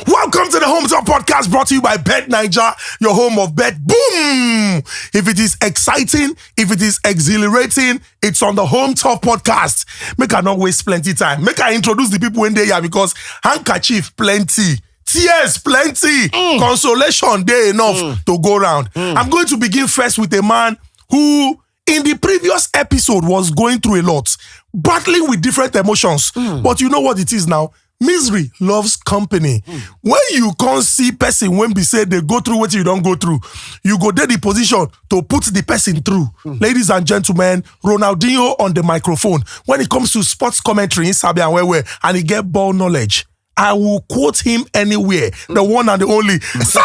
Welcome to the Home Talk Podcast, brought to you by Bet Naija, your home of Bet Boom. If it is exciting, if it is exhilarating, it's on the Home Talk Podcast. Make I not waste plenty time. Make I introduce the people in there here because handkerchief plenty, tears plenty, consolation day enough to go round. I'm going to begin first with a man who in the previous episode was going through a lot, battling with different emotions. But you know what it is now? Misery loves company. When you can't see person when be say they go through what you don't go through, you go there the position to put the person through. Ladies and gentlemen, Ronaldinho on the microphone. When it comes to sports commentary in Sabi and where and he get ball knowledge, I will quote him anywhere. The one and the only Sawadinho!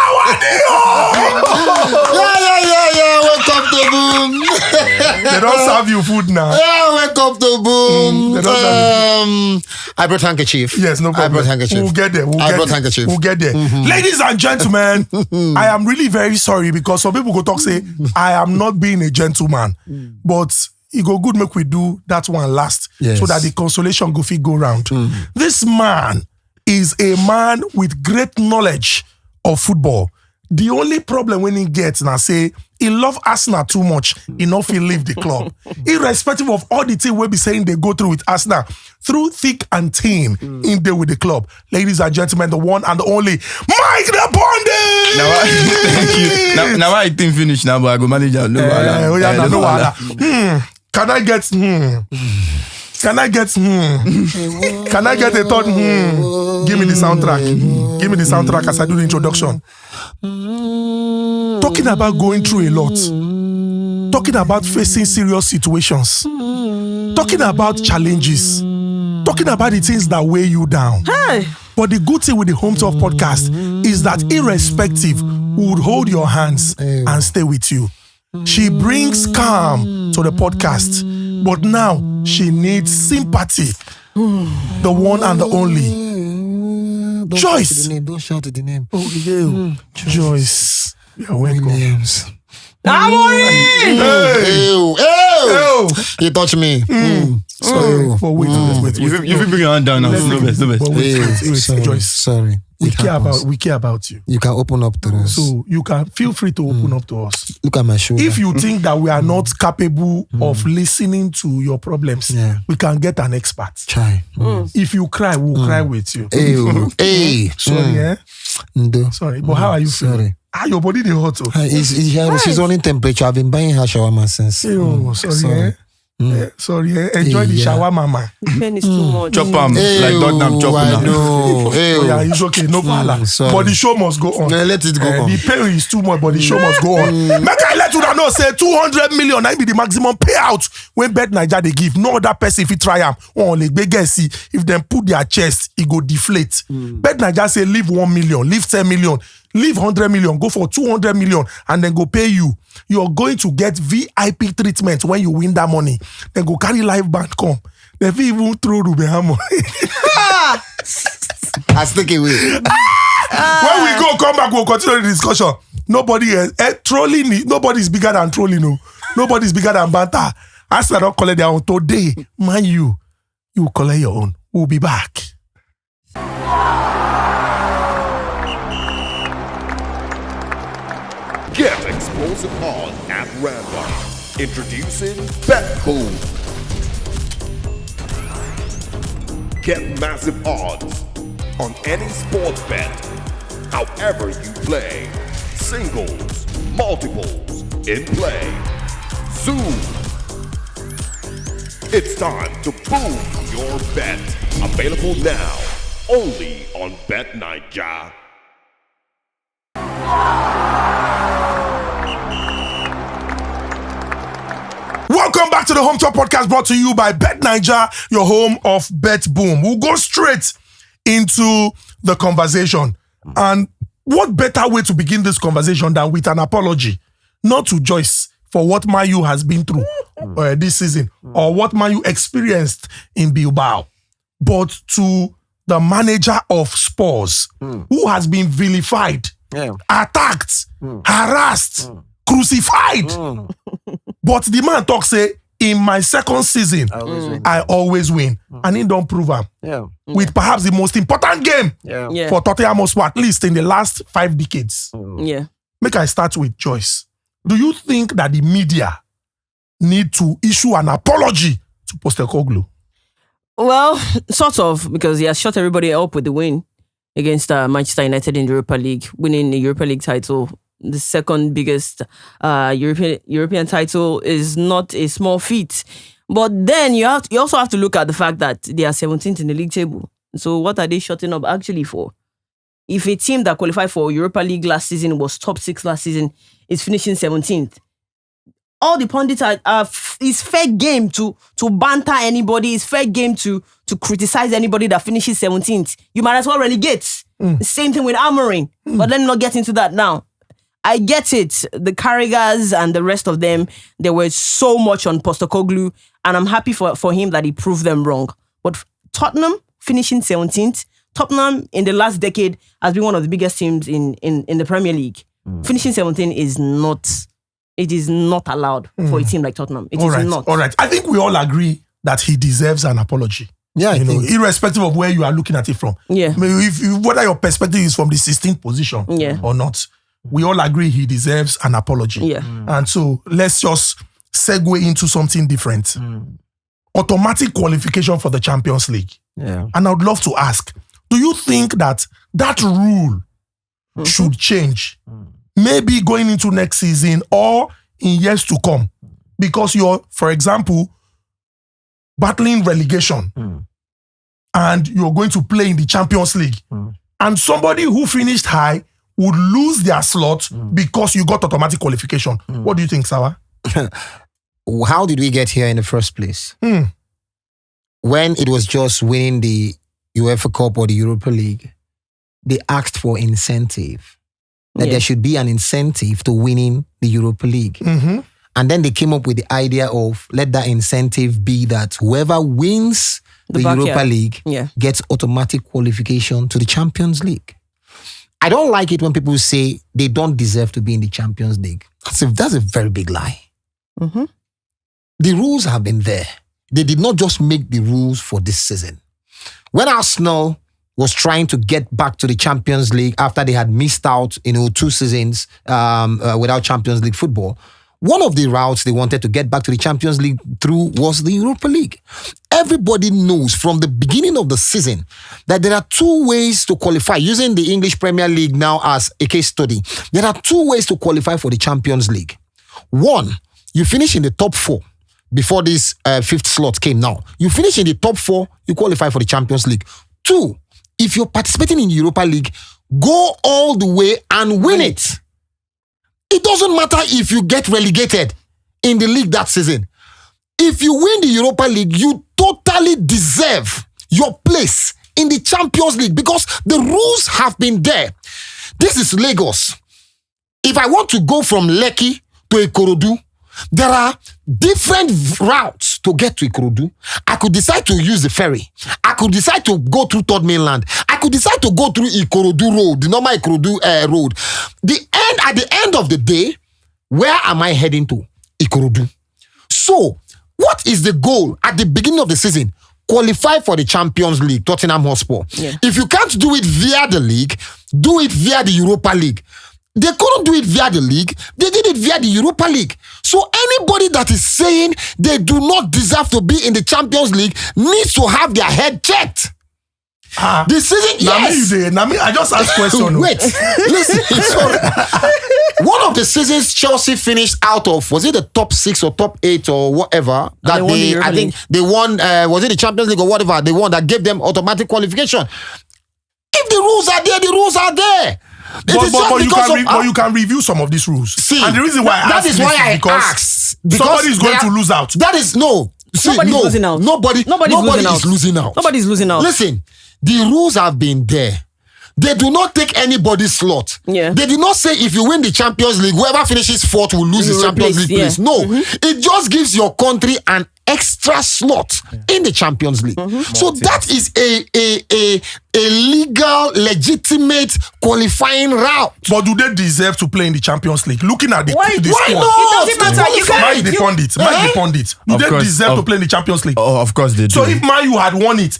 Yeah. Welcome to Boom. They don't serve you food now. Yeah, welcome to Boom. They don't serve you. I brought handkerchief. Yes, no problem. I brought handkerchief. We'll get there. Handkerchief. We'll get there. Ladies and gentlemen, I am really very sorry because some people go talk say, I am not being a gentleman. But it go good make we do that one last so that the consolation go fit go round. This man is a man with great knowledge of football. The only problem when he gets now say he love Arsenal too much, he not feel leave the club. Irrespective of all the things we be saying they go through with Arsenal, through thick and thin, in there with the club. Ladies and gentlemen, the one and the only Mike the Pundit! Thank you. Now I think finish now, but I go manage. No, Can I get Can I get Can I get a third Give me the soundtrack. Give me the soundtrack as I do the introduction. Talking about going through a lot. Talking about facing serious situations. Talking about challenges. Talking about the things that weigh you down. Hey. But the good thing with the Home Talk Podcast is that irrespective, we would hold your hands and stay with you. She brings calm to the podcast, but now she needs sympathy. The one and the only. Joyce. Don't shout the name. Oh, yeah. Joyce. You're welcome. Names. Amorim! Hey. You touch me. Sorry. But wait. You feel bring your hand down now. No best. But wait, Sorry. Joyce. Sorry. We care about you. You can open up to us. So you can feel free to open up to us. Look at my shoulder. If you think that we are not capable of listening to your problems, we can get an expert. Try. If you cry, we'll cry with you. Hey. Sorry, Ndo. Sorry, but how are you feeling? Sorry. Your body is hot. She's running temperature. I've been buying her shawarma since. Sorry. Sorry. Enjoy the shower, mama. The pain is too much. Chop like Tottenham chop now. No. Yeah, it's okay. No problem. But the show must go on. Let it go on. The pay is too much, but the show must go on. Make I let you know, say 200 million. That be the maximum payout when Bet Naija they give. No other person if he try am. Only big see if them put their chest, it go deflate. Bet Naija say leave 1 million, leave 10 million. Leave 100 million, go for 200 million, and then go pay you. You're going to get VIP treatment when you win that money. Then go carry live band come. Then even throw Ruben Amorim. I stick away. When we go, come back, we'll continue the discussion. Nobody trolling. Nobody's bigger than trolling. No, nobody's bigger than banter. As I don't collect their own today, man, you collect your own. We'll be back. Get explosive odds at random. Introducing Bet Boom. Get massive odds on any sports bet, however you play. Singles, multiples, in play. Zoom. It's time to boom your bet. Available now, only on Bet Naija. Welcome back to the Home Talk Podcast, brought to you by Bet Naija, your home of Bet Boom. We'll go straight into the conversation. And what better way to begin this conversation than with an apology? Not to Joyce for what Man U has been through this season or what Man U experienced in Bilbao, but to the manager of Spurs who has been vilified, attacked, harassed, crucified. But the man talks say in my second season, I always win. And he don't prove him. Yeah. With perhaps the most important game Yeah. for Tottenham Hotspur, at least in the last 5 decades. Yeah. Make I start with Joyce. Do you think that the media need to issue an apology to Postecoglou? Well, sort of, because he has shut everybody up with the win against Manchester United in the Europa League, winning the Europa League title. The second biggest European title is not a small feat. But then you also have to look at the fact that they are 17th in the league table. So what are they shutting up actually for? If a team that qualified for Europa League last season was top 6 last season is finishing 17th, all the pundits it's fair game to banter anybody. It's fair game to criticize anybody that finishes 17th. You might as well relegate. Same thing with Amorim. But let me not get into that now. I get it. The Carragers and the rest of them, they were so much on Postecoglou, and I'm happy for him that he proved them wrong. But Tottenham finishing 17th, Tottenham in the last decade has been one of the biggest teams in the Premier League. Finishing 17th is not allowed for a team like Tottenham. It is not. All right. I think we all agree that he deserves an apology. Yeah, I think. Irrespective of where you are looking at it from. Yeah. Whether your perspective is from the 16th position or not, we all agree he deserves an apology. Yeah. And so let's just segue into something different. Automatic qualification for the Champions League. Yeah. And I would love to ask, do you think that rule should change? Maybe going into next season or in years to come? Because you're, for example, battling relegation and you're going to play in the Champions League. And somebody who finished high would lose their slot because you got automatic qualification. What do you think, Sawa? How did we get here in the first place? When it was just winning the UEFA Cup or the Europa League, they asked for incentive. That there should be an incentive to winning the Europa League. And then they came up with the idea of let that incentive be that whoever wins the Europa League gets automatic qualification to the Champions League. I don't like it when people say they don't deserve to be in the Champions League. That's a very big lie. The rules have been there. They did not just make the rules for this season. When Arsenal was trying to get back to the Champions League after they had missed out, 2 seasons without Champions League football, one of the routes they wanted to get back to the Champions League through was the Europa League. Everybody knows from the beginning of the season that there are 2 ways to qualify. Using the English Premier League now as a case study, there are 2 ways to qualify for the Champions League. 1, you finish in the top 4 before this 5th slot came now. You finish in the top 4, you qualify for the Champions League. 2, if you're participating in Europa League, go all the way and win it. It doesn't matter if you get relegated in the league that season. If you win the Europa League, you totally deserve your place in the Champions League because the rules have been there. This is Lagos. If I want to go from Lekki to Ikorodu, there are different routes to get to Ikorodu. I could decide to use the ferry. I could decide to go through Third Mainland. I could decide to go through Ikorodu Road, the normal Ikorodu road. At the end of the day, where am I heading to? Ikorodu. So, what is the goal at the beginning of the season? Qualify for the Champions League, Tottenham Hotspur. If you can't do it via the league, do it via the Europa League. They couldn't do it via the league. They did it via the Europa League. So anybody that is saying they do not deserve to be in the Champions League needs to have their head checked. The season, yes. I just asked question. Wait, listen. One of the seasons Chelsea finished out of, was it the top 6 or top 8 or whatever? That I think they won, was it the Champions League or whatever? They won that gave them automatic qualification. If the rules are there, the rules are there. But you can review some of these rules. See, and the reason why I ask is because somebody is going to lose out. That is nobody's losing out. Nobody's losing out. Nobody's losing out. Listen, the rules have been there. They do not take anybody's slot. Yeah. They do not say if you win the Champions League, whoever finishes 4th will lose his Champions League place. No, it just gives your country an extra slot in the Champions League. So that is a legal, legitimate qualifying route. But do they deserve to play in the Champions League? Looking at the Why squad. not? It doesn't matter. You Mike the Pundit. Mike the Pundit. Do Of they course, deserve to play in the Champions League? Oh, of course they do. So if Man U had won it,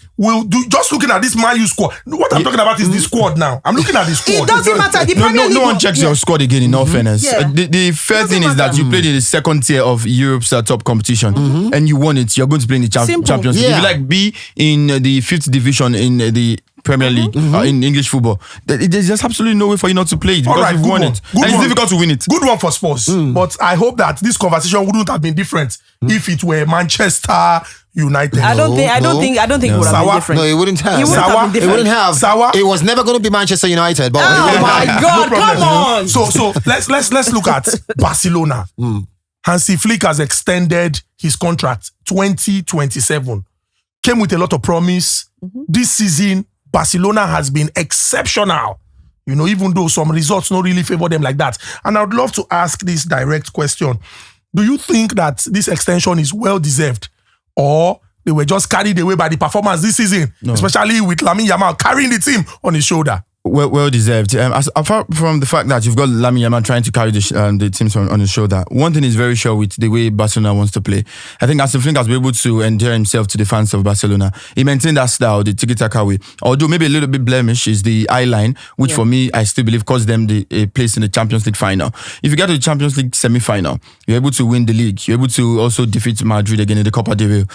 just looking at this Man U squad. What I'm talking about is the squad now. I'm looking at the squad. It doesn't matter. The Premier no League one checks your squad again, in all fairness. Yeah. The fair thing is that you played in the second tier of Europe's top competition and you won it. You're going to play in the Simple. Champions League. Yeah. If you like be in the 5th division in the Premier League in English football, there's just absolutely no way for you not to play it because Alright, you've good won one. it. Good And it's one. difficult to win it. Good one for Spurs. But I hope that this conversation wouldn't have been different if it were Manchester United. I don't think it would have Sawa? been different. No, it wouldn't have. It wouldn't Sawa? have been It different. wouldn't have. Sawa? It was never going to be Manchester United. But Oh my God! No problem. Come on. So let's look at Barcelona. Hansi Flick has extended his contract 2027. Came with a lot of promise. This season, Barcelona has been exceptional. You know, even though some results don't really favor them like that. And I would love to ask this direct question. Do you think that this extension is well deserved, or they were just carried away by the performance this season, especially with Lamine Yamal carrying the team on his shoulder? Well deserved. Apart from the fact that you've got Lamine Yamal trying to carry the teams on his shoulder, one thing is very sure with the way Barcelona wants to play. I think Hansi Flick has been able to endear himself to the fans of Barcelona. He maintained that style, the tiki-taka way. Although maybe a little bit blemish is the eye line, which for me, I still believe cost them a place in the Champions League final. If you get to the Champions League semi-final, you're able to win the league. You're able to also defeat Madrid again in the Copa del Rey.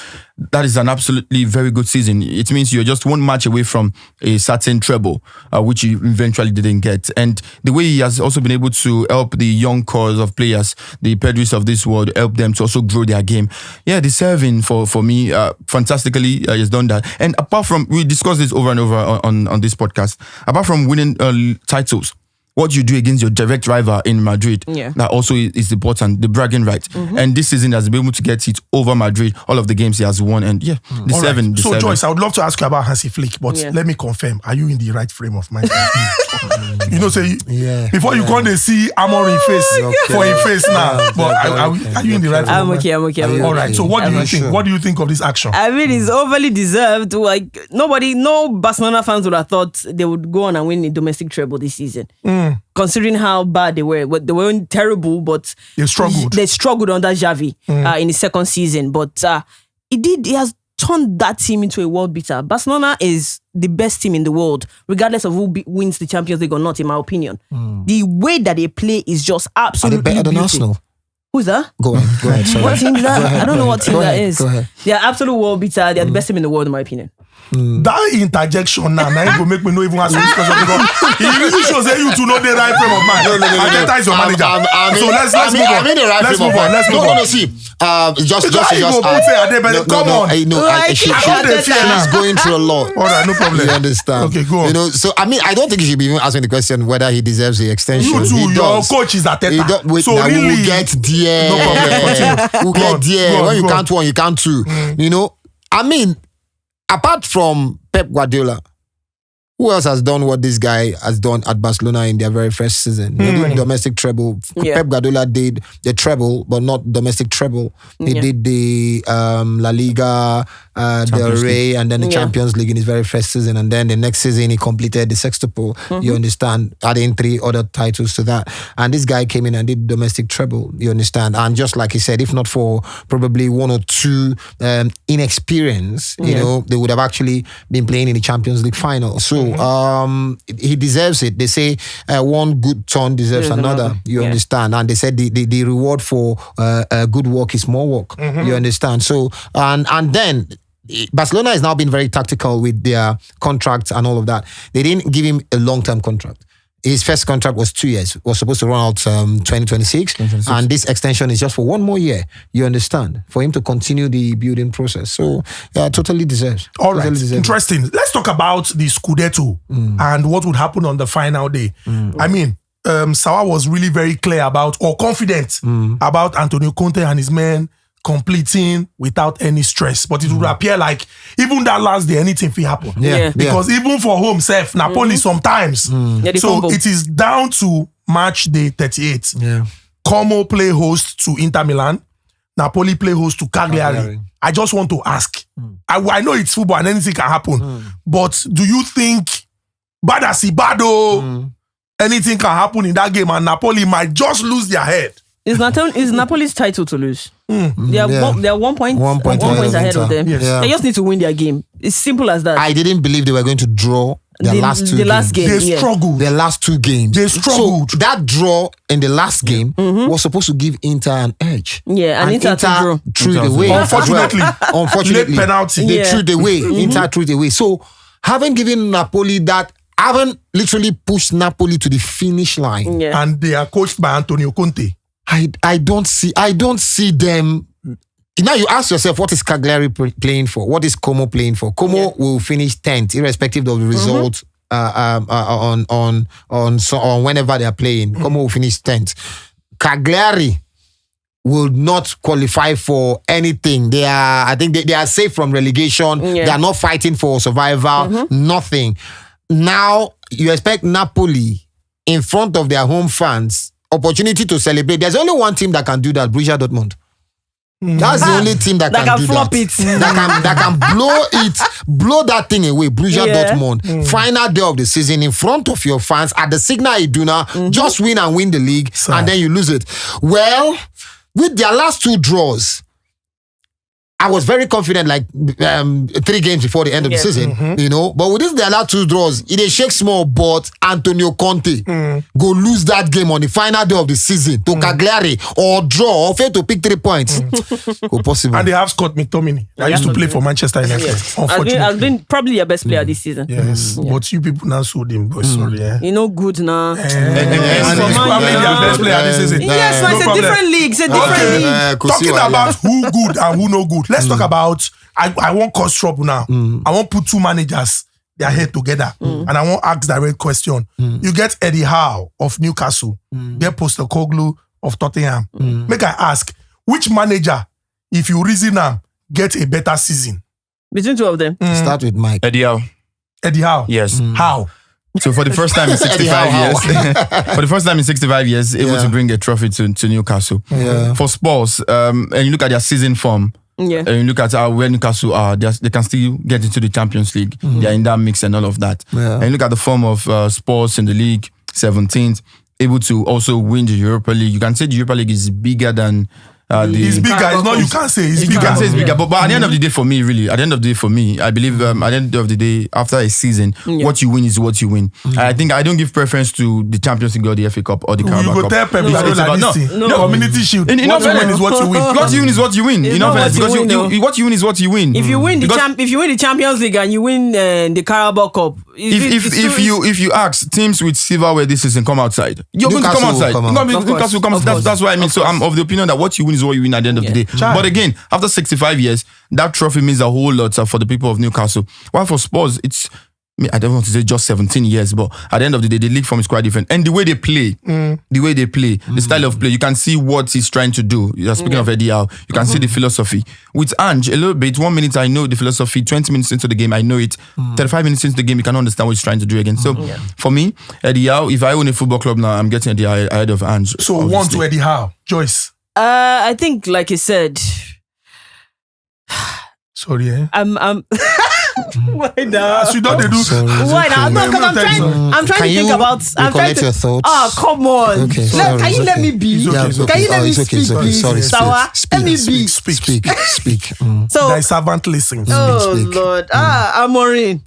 That is an absolutely very good season. It means you're just one match away from a certain treble, which you eventually didn't get. And the way he has also been able to help the young cores of players, the Pedris of this world, help them to also grow their game. Yeah, deserving for me, fantastically, he's done that. And apart from, we discussed this over and over on this podcast, apart from winning titles, what you do against your direct rival in Madrid, that also is important, the bragging right. And this season has been able to get it over Madrid, all of the games he has won, and deserving. So Joyce, I would love to ask you about Hansi Flick, but let me confirm, are you in the right frame of mind? You know, say before you come and see Amorim face for a face now, but are you in the right frame I'm of mind? okay. All right, so what do you think? What do you think of this action? I mean, it's overly deserved. Like no Barcelona fans would have thought they would go on and win a domestic treble this season. Considering how bad they were. They weren't terrible, but They struggled. They struggled under Xavi in his second season. But he has turned that team into a world beater. Barcelona is the best team in the world, regardless of who wins the Champions League or not, in my opinion. The way that they play is just absolutely Are they better than beautiful. Arsenal? Who's that? Go ahead. Sorry. What team is that? I don't know what team that is. Go ahead. They're absolute world beater. They're the best team in the world, in my opinion. That interjection now it will make me no even answer this question because it really shows that you to know the right frame of mind. No. Arteta is your manager. So let's move on. I'm in the right Let's frame move of on. mind. Let's move No, on. see. Come on. She's going through a lot. All right, no problem. You understand? Okay, go on. You know, so I mean, I don't think you should be even asking the question whether he deserves the extension. You too. He Your does. coach is Arteta. Wait, So now we really, will get there. No problem. Continue. We'll Go on, get there. go on, When you go on. can't one, you can't two. You know, I mean, apart from Pep Guardiola, who else has done what this guy has done at Barcelona in their very first season? They did domestic treble. Yeah. Pep Guardiola did the treble, but not domestic treble. He did the La Liga, the Rey, and then the Champions League in his very first season. And then the next season, he completed the sextuple. You understand? Adding 3 other titles to that. And this guy came in and did domestic treble. You understand? And just like he said, if not for probably 1 or 2 inexperience, you know, they would have actually been playing in the Champions League final. So he deserves it. They say one good turn deserves another. You understand? And they said the reward for good work is more work. You understand? So and then Barcelona has now been very tactical with their contracts and all of that. They didn't give him a long-term contract. His first contract was 2 years. Was supposed to run out 2026. And this extension is just for 1 more year. You understand? For him to continue the building process. So, totally deserves. All right, Totally deserves. interesting. Let's talk about the Scudetto and what would happen on the final day. I mean, Sawa was really very clear about, or confident about Antonio Conte and his men completing without any stress. But it would appear like even that last day, anything will happen. Yeah. Because even for home self, Napoli sometimes. they So fumble. it is down to match day 38. Yeah. Como play host to Inter Milan. Napoli play host to Cagliari. Cagliari. I just want to ask. I know it's football and anything can happen. But do you think bad as bado, anything can happen in that game and Napoli might just lose their head? It's Napoli's title to lose. They are Yeah. they are 1 point, One point ahead of Inter. them. Yes. Yeah. They just need to win their game. It's simple as that. I didn't believe they were going to draw their last two games. game. They yeah. struggled. Their last two games. They struggled. So that draw in the last game was supposed to give Inter an edge. Yeah, and Inter to draw. threw it Inter away. Unfortunately. Unfortunately, Late penalty. they Yeah. threw it away. Inter threw it away. So having given Napoli that, haven't literally pushed Napoli to the finish line. Yeah. And they are coached by Antonio Conte. I don't see them. Now you ask yourself, what is Cagliari playing for? What is Como playing for? Como will finish 10th, irrespective of the result on whenever they are playing. Como will finish 10th. Cagliari will not qualify for anything. I think they are safe from relegation. Yeah. They are not fighting for survival. Nothing. Now you expect Napoli in front of their home fans opportunity to celebrate. There's only one team that can do that, Borussia Dortmund. That's the only team that can do flop that. it. that can blow that thing away. Borussia Yeah. Dortmund. Final day of the season in front of your fans at the Signal Iduna. Just win and win the league, Sir. and then you lose it. Well, with their last two draws, I was very confident, like 3 games before the end of the season, But with this, their last 2 draws, it is shake small, but Antonio Conte go lose that game on the final day of the season to Cagliari or draw or fail to pick 3 points. Go possible. And they have Scott McTominay. I used to play for Manchester United. Unfortunately. Has been probably their best player this season. Yes. But you people now sold him, boy. Sorry. You know, good now. And he's probably their best player this season. Yes, man, No it's a problem. different league. It's a different league. Talking about who good and who no good. Let's talk about, I won't cause trouble now. I won't put 2 managers, their head together. And I won't ask direct question. You get Eddie Howe of Newcastle. Get Postecoglou of Tottenham. Make I ask, which manager, if you reason them, get a better season? Between 2 of them. Start with Mike. Eddie Howe. Eddie Howe. Yes. How? So for the first time in 65 years, able to bring a trophy to Newcastle. Yeah. For Spurs, and you look at their season form, Yeah. and you look at where Newcastle are, they can still get into the Champions League. They are in that mix and all of that. Yeah. And you look at the form of Spurs in the league, 17th, able to also win the Europa League. You can say the Europa League is bigger than It's bigger. It's not, you can't say it's bigger. You can say it's bigger, but at the end of the day, for me, really, at the end of the day, for me, I believe at the end of the day, after a season, what you win is what you win. I think I don't give preference to the Champions League or the FA Cup or the Carabao You go Cup. tell Pep It's about- Guardiola this thing. Community Shield. In What you fairness- win is what you win. What you win is what you win. It's In not all fairness, what you because win, what you win is what you win. If you win the Because if you win the Champions League and you win the Carabao Cup, if you ask teams with silverware this season come outside, you're going to come Newcastle will outside. come out. Newcastle will come. That's why I mean. So I'm of the opinion that what you win is what you win at the end of the day. But again, after 65 years, that trophy means a whole lot for the people of Newcastle. While for Spurs, I don't want to say just 17 years, but at the end of the day, the league form is quite different. And the way they play, the style of play, you can see what he's trying to do. You're speaking of Eddie Howe, you can see the philosophy. With Ange, a little bit, 1 minute I know the philosophy, 20 minutes into the game, I know it. 35 minutes into the game, you can understand what he's trying to do again. So for me, Eddie Howe, if I own a football club now, I'm getting Eddie Howe ahead of Ange. So obviously. 1 to Eddie Howe. Joyce. I think, like you said, Sorry, I'm why now? So you don't they do. Why now? No, because I'm trying to think about. I'm trying to. your thoughts? Oh, come on. Okay, Can you let me be? It's okay. Can you let me it's okay, speak, sorry, please? sorry, Sawa, let me be. Speak. Speak. So, Thy servant listens. oh speak. Lord, Amorim.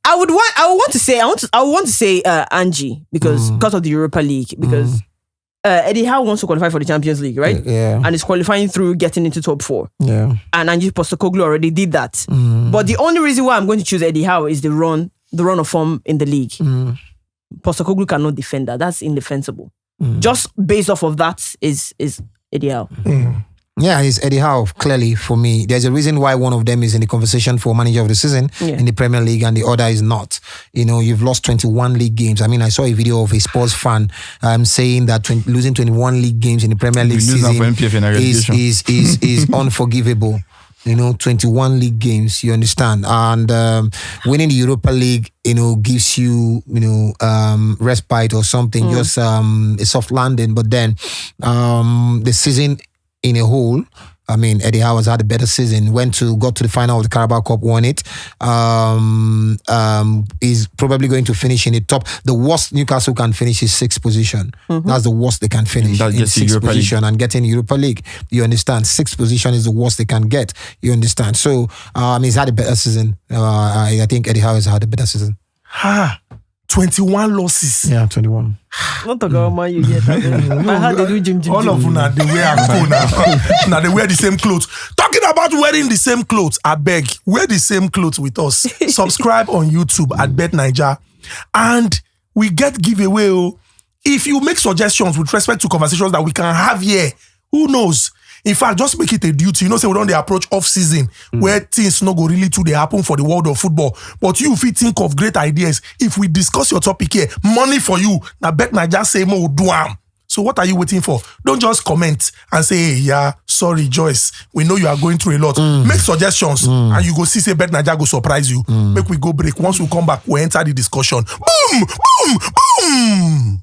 I would want to say Angie because of the Europa League, because Eddie Howe wants to qualify for the Champions League, right? Yeah. And is qualifying through getting into top 4. Yeah. And Angie Postecoglou already did that. But the only reason why I'm going to choose Eddie Howe is the run of form in the league. Postecoglou cannot defend that. That's indefensible. Just based off of that is Eddie Howe. Yeah, it's Eddie Howe, clearly, for me. There's a reason why one of them is in the conversation for manager of the season in the Premier League and the other is not. You know, you've lost 21 league games. I mean, I saw a video of a Spurs fan saying that losing 21 league games in the Premier League season for MPF in a relegation. is unforgivable. 21 league games, you understand? And winning the Europa League, gives you, respite or something, just a soft landing. But then the season in a whole, Eddie Howe has had a better season. Got to the final of the Carabao Cup, won it. Is probably going to finish in the top. The worst Newcastle can finish is 6th position. That's the worst they can finish in 6th position and getting Europa League. You understand? 6th position is the worst they can get. You understand? So he's had a better season. I think Eddie Howe has had a better season. 21 losses. Yeah, 21. Not the government you get. I had to do Jim. All of them, they wear cool now. Now they wear the same clothes. Talking about wearing the same clothes, I beg, wear the same clothes with us. Subscribe on YouTube at Bet Naija. And we get giveaway. If you make suggestions with respect to conversations that we can have here, who knows? In fact, just make it a duty. Say we don't approach off-season where things no go really they happen for the world of football. But you, if you think of great ideas, if we discuss your topic here, money for you. Now Bet Naija say more do am. So what are you waiting for? Don't just comment and say, hey, yeah, sorry, Joyce. We know you are going through a lot. Make suggestions and you go see say Bet Naija go surprise you. Make we go break. Once we come back, we enter the discussion. Boom! Boom! Boom!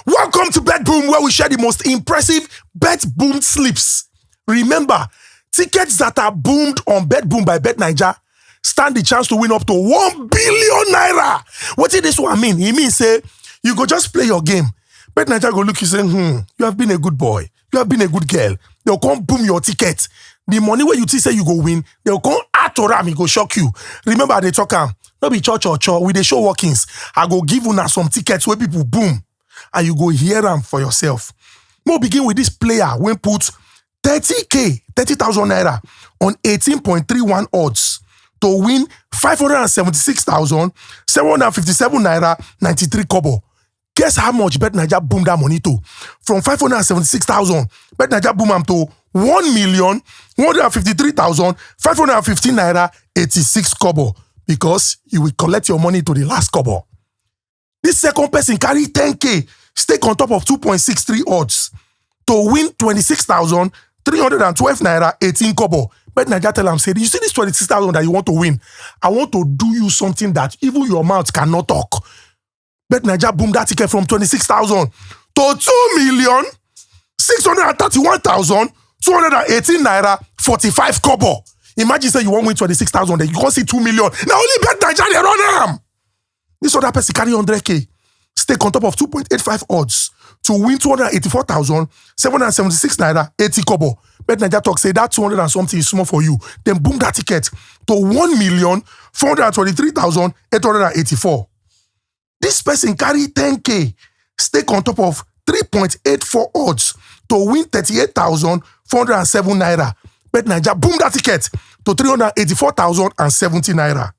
Welcome to Bet Boom, where we share the most impressive Bet Boom slips. Remember, tickets that are boomed on Bet Boom by Bet Naija stand the chance to win up to 1 billion naira. What is this one mean? It means say you go just play your game. Bet Naija go look you say, you have been a good boy. You have been a good girl. They'll come boom your ticket. The money where you say you go win, they'll come add to ram, it go shock you. Remember they talk no be church or church with the show workings. I go give una some tickets where people boom. And you go hear them for yourself. We'll begin with this player when put 30,000 naira on 18.31 odds to win 576,757 naira 93 kobo. Guess how much Bet Naija boom that money to? From 576,000, Bet Naija boom am to 1,153,515 naira 86 kobo, because you will collect your money to the last kobo. This second person carry 10K, stake on top of 2.63 odds to win 26,312 naira 18 kobo. Bet Naija tell him, say, you see this 26,000 that you want to win? I want to do you something that even your mouth cannot talk. Bet Naija boom that ticket from 26,000 to 2,631,218 naira 45 kobo. Imagine say you want to win 26,000, then you can't see 2 million. Now only Bet Naija they run them. This other person carry 100K, stake on top of 2.85 odds to win 284,776 naira 80 kobo. Bet Naija talk say that 200 and something is small for you. Then boom that ticket to 1,423,884. This person carry 10K, stake on top of 3.84 odds to win 38,407 naira. Bet Naija boom that ticket to 384,070 naira.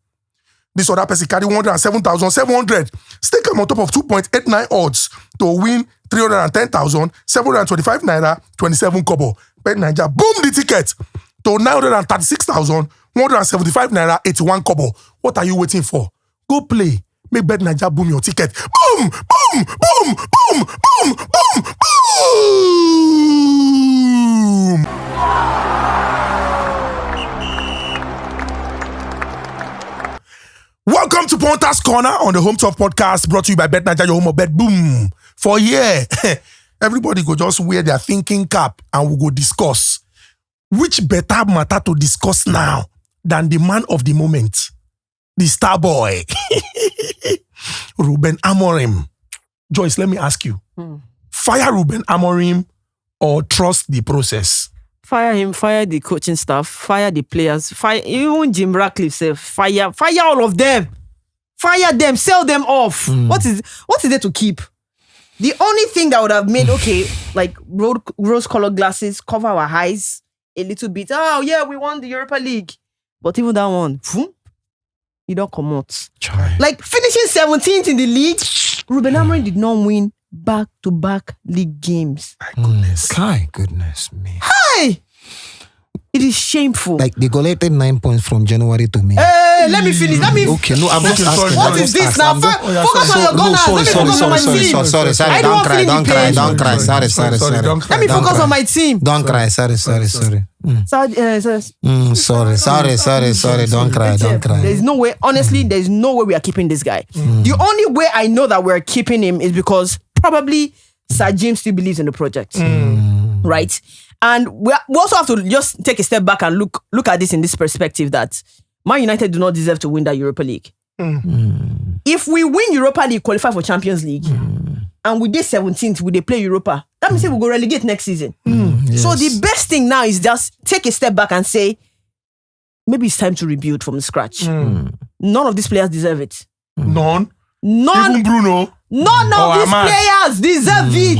This other person carry 107,700. Stake him on top of 2.89 odds to win 310,725 naira 27 kobo. Bet Naija boom the ticket to 936,175 naira 81 kobo. What are you waiting for? Go play. Make Bet Naija boom your ticket. Boom! Boom! Boom! Boom! Boom! Boom! Boom! Welcome to Ponta's Corner on the Home Top Podcast, brought to you by Bet Naija, your home of Bet Boom. For everybody go just wear their thinking cap and we go discuss. Which better matter to discuss now than the man of the moment, the star boy, Ruben Amorim. Joyce, let me ask you, fire Ruben Amorim or trust the process? Fire him, fire the coaching staff, fire the players, fire even Jim Ratcliffe said, fire all of them. Fire them, sell them off. What is there to keep? The only thing that would have made, like rose-colored glasses, cover our eyes a little bit. Oh yeah, we won the Europa League. But even that one, you don't come out. Like finishing 17th in the league, Ruben Amorim did not win back-to-back league games. My goodness. My goodness me. Hey! It is shameful. Like they collected 9 points from January to May. Hey, let me finish. Okay, no, I'm just asking. What is this now? Focus on your gunners. Let me focus on my team. Sorry. I don't Don't cry. Sorry. Let me focus on my team. Don't cry. Sorry. Sorry. Sorry. Don't cry. There's no way. Honestly, there's no way we are keeping this guy. The only way I know that we're keeping him is because probably Sir James still believes in the project, right? And we also have to just take a step back and look at this in this perspective that Man United do not deserve to win that Europa League. If we win Europa League, qualify for Champions League, and we did 17th, we play Europa, that means we'll go relegate next season. Yes. So the best thing now is just take a step back and say, maybe it's time to rebuild from scratch. None of these players deserve it. None. None. Even Bruno. None of these players deserve it.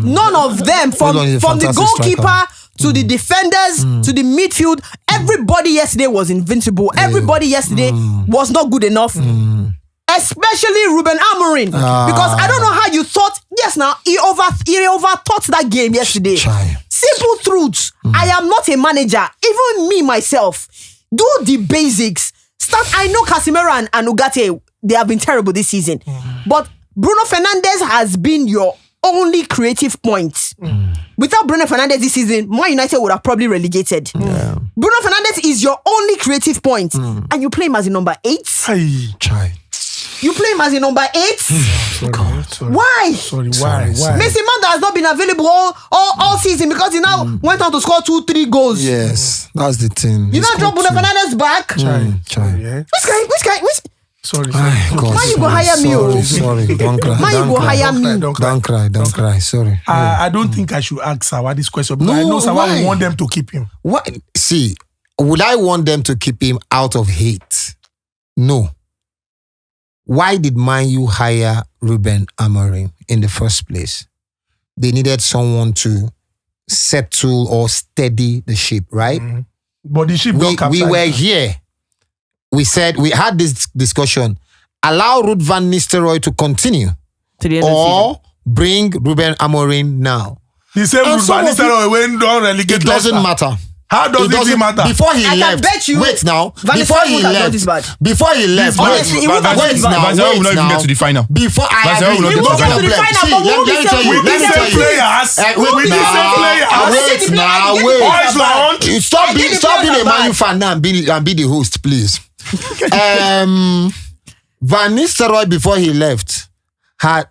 None of them, from the goalkeeper to the defenders to the midfield. Everybody yesterday was invincible. Everybody yesterday was not good enough. Especially Ruben Amorim. Because I don't know how you thought. Yes, now he overthought that game yesterday. Simple truths. I am not a manager. Even me myself. Do the basics. I know Casemiro and Ugarte, they have been terrible this season. But Bruno Fernandes has been your only creative point. Without Bruno Fernandes this season, Man United would have probably relegated. Bruno Fernandes is your only creative point. And you play him as a number 8? You play him as a number 8? Why? Why? Messi Manda has not been available all season because he now went on to score 2-3 goals. Yes, that's the thing. You not drop Bruno Fernandes back? Which guy? Sorry. Why you go hire me? Sorry, don't cry. Why you go hire me? Don't cry. Sorry. I don't think I should ask Sawa this question because I know Sawa will want them to keep him. What? See, would I want them to keep him out of hate? No. Why did Man U hire Ruben Amorim in the first place? They needed someone to settle or steady the ship, right? But the ship got we were here. We said, we had this discussion. Allow Ruud van Nistelrooy to continue To the end of the or bring Ruben Amorim now. The same And Ruud some van of you- Nistelrooy went down relegate. It doesn't matter. How does it matter? Before he I can left, bet you wait now. Van Before Nistelrooy he would have done this bad. left, before he left, Honestly, he would have done wait this bad. now, Vanessa will not wait even now. get to the final. Before I Vanessa agree, will not he get won't to the get to the final. final. See, Let me tell you. With Let the me same tell you. players. Wait With the now. same players. Wait now. Wait. Orange Stop being a Man U fan now and be the host, please. Van Nistelrooy before he left had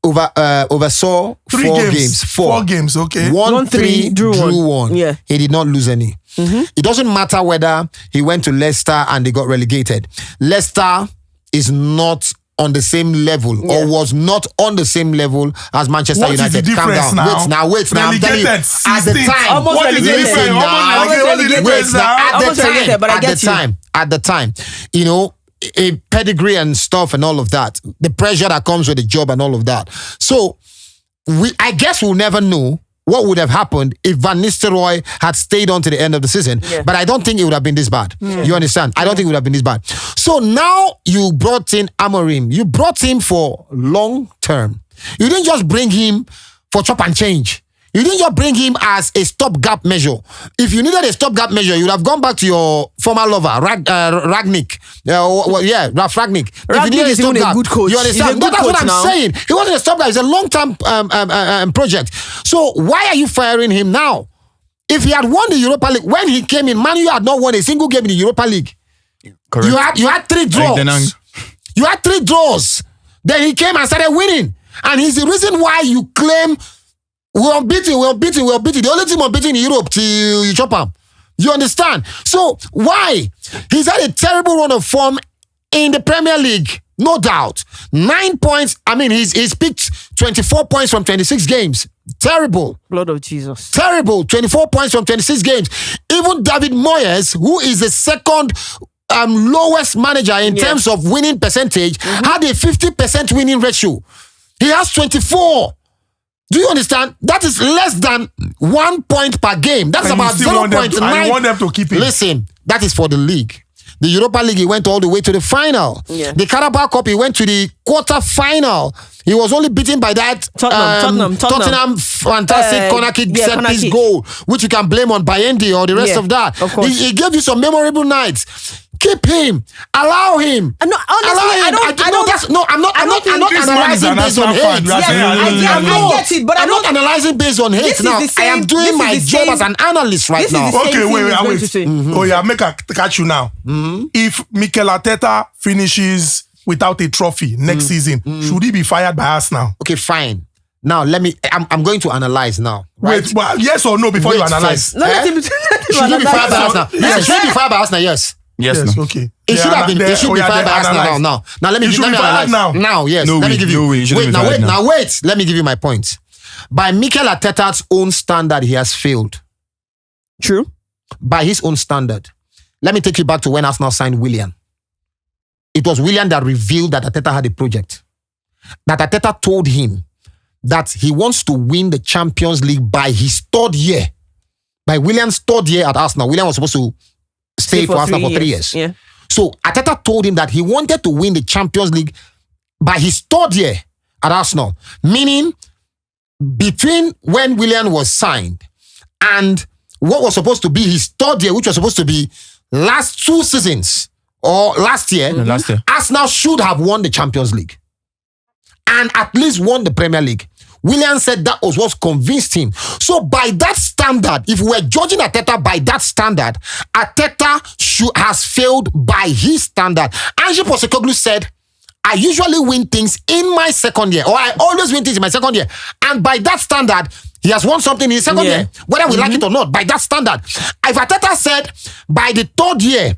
oversaw 3 4 games. games. 4 games, okay. 1-3, drew 1. Yeah. He did not lose any. It doesn't matter whether he went to Leicester and they got relegated. Leicester is not on the same level or was not on the same level as Manchester What is United. the Calm difference down. now? Wait now. I'm telling you, Relegated, at the 16th. time, Almost What is the relegated. difference? Almost relegated, but I get you. At the time, you know, a pedigree and stuff and all of that, the pressure that comes with the job and all of that. So I guess we'll never know what would have happened if Van Nistelrooy had stayed on to the end of the season. Yeah. But I don't think it would have been this bad. You understand? I don't think it would have been this bad. So now you brought in Amorim. You brought him for long term. You didn't just bring him for chop and change. You didn't just bring him as a stopgap measure. If you needed a stopgap measure, you would have gone back to your former lover, Ragnick. Ralf Ragnick. Ragnick is even a good coach. You understand? He's a But good that's what coach I'm now. saying. He wasn't a stopgap. It's a long-term project. So why are you firing him now? If he had won the Europa League, when he came in, Man U had not won a single game in the Europa League. Correct. You had 3 draws. Like Denang. You had 3 draws. Then he came and started winning. And he's the reason why you claim we're unbeaten. The only team unbeaten in Europe till you chop him. You understand? So why? He's had a terrible run of form in the Premier League. No doubt. 9 points. I mean, he's picked 24 points from 26 games. Terrible. Blood of Jesus. Terrible. 24 points from 26 games. Even David Moyes, who is the second lowest manager in terms of winning percentage, had a 50% winning ratio. He has 24. Do you understand? That is less than 1 point per game. That's And you about still want them to- 0.9. and you want them to keep him. Listen, that is for the league. The Europa League, he went all the way to the final. Yeah. The Carabao Cup, he went to the quarter final. He was only beaten by that Tottenham fantastic corner kick set piece goal, which you can blame on Bayendi or the rest of that. Of course. He gave you some memorable nights. Keep him. Allow him. No, honestly, I'm not analyzing based on hate. I get it, but I'm not analyzing based on hate now. I am doing my job as an analyst right now. Okay, wait. Oh yeah, make a catch you now. If Mikel Arteta finishes without a trophy next season, should he be fired by us now? Okay, fine. Now I'm going to analyze now. Right? Wait, well, yes or no before you analyze? Should he be fired by us now? Yes. Should he be fired by us now? Yes. Yes, no. Okay. It should have been. It should be fired by us now. Now let me analyze. Now, yes. No, let me give you. Wait. Let me give you my point. By Mikel Arteta's own standard, he has failed. True. By his own standard. Let me take you back to when Arsenal signed Willian. It was Willian that revealed that Arteta had a project. That Arteta told him that he wants to win the Champions League by his third year. By Willian's third year at Arsenal. Willian was supposed to stay for Arsenal for 3 years. Yeah. So Arteta told him that he wanted to win the Champions League by his third year at Arsenal. Meaning, between when Willian was signed and what was supposed to be his third year, which was supposed to be last 2 seasons, or last year, Arsenal should have won the Champions League. And at least won the Premier League. Willian said that was what convinced him. So by that standard, if we're judging Arteta by that standard, Arteta has failed by his standard. Ange Postecoglou said, I usually win things in my second year, or I always win things in my second year. And by that standard, he has won something in his second year, whether we like it or not, by that standard. If Arteta said, by the third year,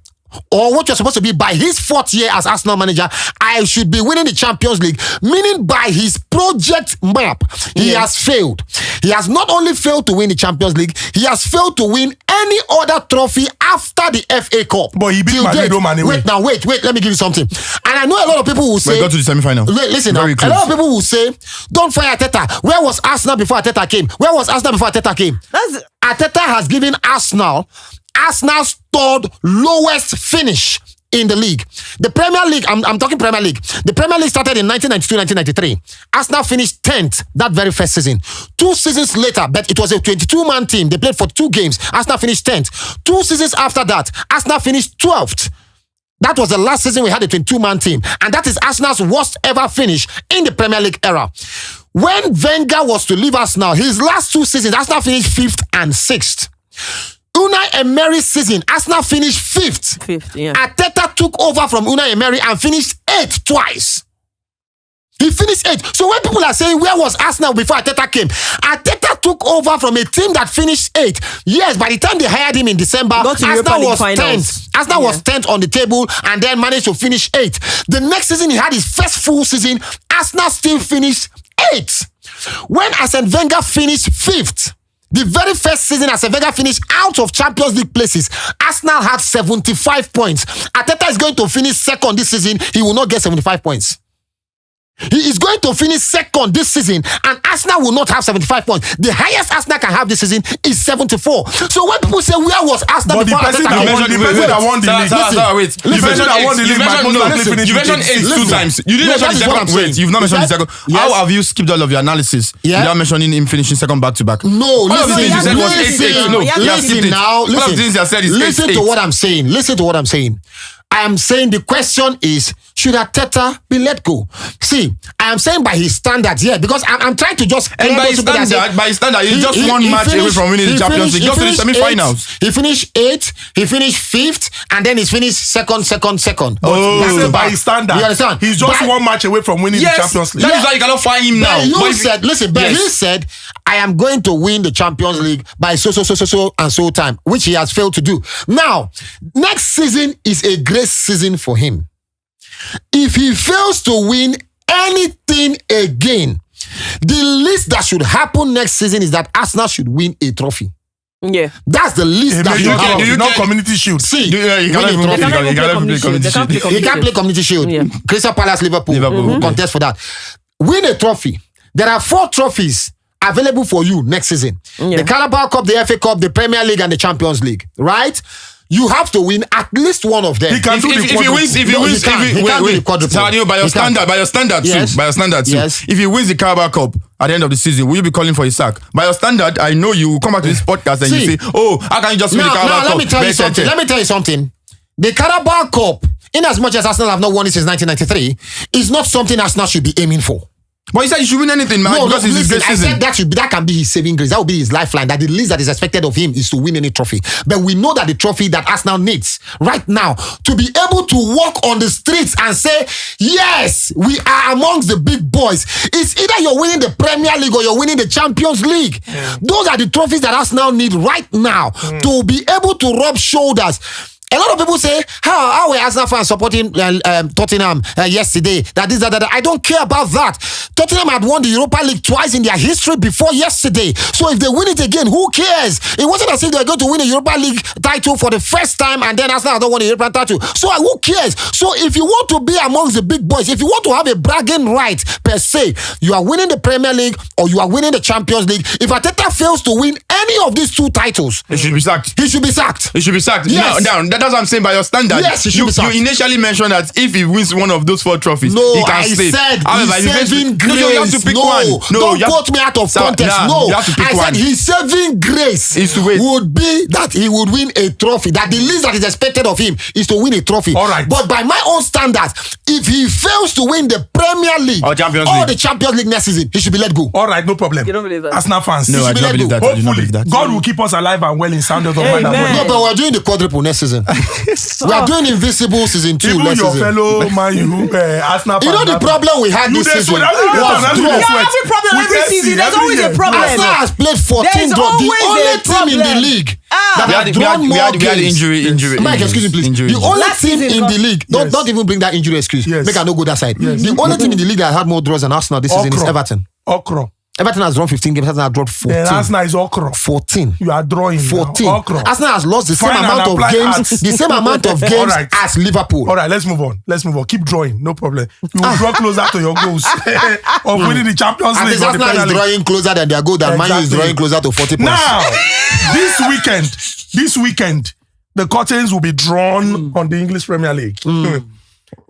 or what you're supposed to be by his 4th year as Arsenal manager, I should be winning the Champions League, meaning by his project map, he has failed. He has not only failed to win the Champions League, he has failed to win any other trophy after the FA Cup. But he beat Madrid home anyway. Wait, let me give you something. And I know a lot of people will say... We got to the semi-final. Listen, a lot of people will say, don't fire Arteta. Where was Arsenal before Arteta came? Arteta has given Arsenal's 3rd lowest finish in the league. The Premier League, I'm talking Premier League. The Premier League started in 1992-1993. Arsenal finished 10th that very first season. 2 seasons later, but it was a 22-man team. They played for 2 games. Arsenal finished 10th. 2 seasons after that, Arsenal finished 12th. That was the last season we had a 22-man team. And that is Arsenal's worst ever finish in the Premier League era. When Wenger was to leave Arsenal, his last 2 seasons, Arsenal finished 5th and 6th. Unai Emery's season, Arsenal finished 5th. Arteta took over from Unai Emery and finished 8th twice. He finished 8th. So when people are saying, where was Arsenal before Arteta came? Arteta took over from a team that finished 8th. Yes, by the time they hired him in December, Arsenal was 10th. Arsenal was 10th on the table and then managed to finish 8th. The next season, he had his first full season. Arsenal still finished 8th. When Arsene Wenger finished 5th, the very first season Arsene Wenger finished out of Champions League places, Arsenal had 75 points. Arteta is going to finish 2nd this season. He will not get 75 points. He is going to finish 2nd this season and Arsenal will not have 75 points. The highest Arsenal can have this season is 74. So when people say, where was Arsenal before Arteta came? The person that won the league. You mentioned 8 2 times. You didn't mention the second. Wait, you've not mentioned the second. How have you skipped all of your analysis without mentioning him finishing 2nd back-to-back? No, listen to what I'm saying. Listen to what I'm saying. I am saying the question is, should Arteta be let go? See, I am saying by his standards, because I'm trying to just... And by his standard, he's just one match away from winning the Champions League, just to the semi-finals. He finished 8th, he finished 5th, and then he's finished second. But by his standard, you understand? He's just one match away from winning the Champions League. That is why you cannot fire him now. He said, I am going to win the Champions League by so and so time, which he has failed to do. Now, next season is a great season for him. If he fails to win anything again, the least that should happen next season is that Arsenal should win a trophy. Yeah. That's the least that should happen. Not Community Shield. See, he can't play Community Shield. Yeah. Crystal Palace, Liverpool. Contest for that. Win a trophy. There are 4 trophies available for you next season. The Carabao Cup, the FA Cup, the Premier League, and the Champions League. Right? You have to win at least one of them. He can do the If he wins, he can't do the quadruple. Sawadinho, by your standard too. Yes. If he wins the Carabao Cup at the end of the season, will you be calling for his sack? By your standard, I know you will come back to this podcast and you say, "Oh, how can you just win the Carabao Cup?" Let me tell you something. The Carabao Cup, in as much as Arsenal have not won it since 1993, is not something Arsenal should be aiming for. But he said you should win anything, man. Because it's his great I season. said that can be his saving grace. That will be his lifeline. That the least that is expected of him is to win any trophy. But we know that the trophy that Arsenal needs right now to be able to walk on the streets and say, yes, we are amongst the big boys. It's either you're winning the Premier League or you're winning the Champions League. Those are the trophies that Arsenal need right now to be able to rub shoulders. A lot of people say, how were Arsenal fans supporting Tottenham yesterday? That. I don't care about that. Tottenham had won the Europa League twice in their history before yesterday. So if they win it again, who cares? It wasn't as if they were going to win a Europa League title for the first time and then Arsenal don't won a European title. So who cares? So if you want to be amongst the big boys, if you want to have a bragging right per se, you are winning the Premier League or you are winning the Champions League. If Arteta fails to win any of these two titles, He should be sacked. he should be sacked. He should be sacked. Yes. Now, that's what I'm saying. By your standard, Yes, he should be sacked. you initially mentioned that if he wins one of those 4 trophies, No, he can I stay. said However, he's if he wins- saving grace. No, you have to pick one. No, don't you have- quote me out of context. No, you have to pick I one. said his saving grace Is to wait. would be that he would win a trophy. That the least that is expected of him is to win a trophy. All right. But by my own standards, if he fails to win the Premier League Or Champions or League. the Champions League next season, he should be let go. All right, no problem. You don't believe that? Arsenal fans. No, I should do be not let believe go. that. I do not Hopefully, believe that. God will keep us alive and well in sound of mind. and Amen. body. No, but we're doing the quadruple next season. We are doing Invincible season 2 Even next your season. fellow Man U, Arsenal You know fans. the problem we had You this dey season sweat. Every day, was every draw. day sweat. every problem We every dey season, see there's every always a year. problem. Arsenal has played 14 There's draws. The always only a team in the problem. league Ah. that We has had drawn more injury. Mike, excuse me, please. Injury. The only Last team season, in the league, Yes. don't even bring that injury excuse. Yes. Make I no go that side. Yes. The only team in the league that had more draws than Arsenal this season is Okra. Everton. Okra. Everton has drawn 15 games. Arsenal has drawn Then 14. Arsenal is okra. 14. You are drawing. 14. Now. Okra. Arsenal has lost the same Fine, and amount of apply games, arts. the same amount of All games right. as Liverpool. All right, let's move on. Keep drawing. No problem. You will draw closer to your goals of winning the Champions At League least or the Arsenal Premier is League. drawing closer than their goal, than Man U is Exactly. drawing closer to 40 points. Now, this weekend, the curtains will be drawn on the English Premier League.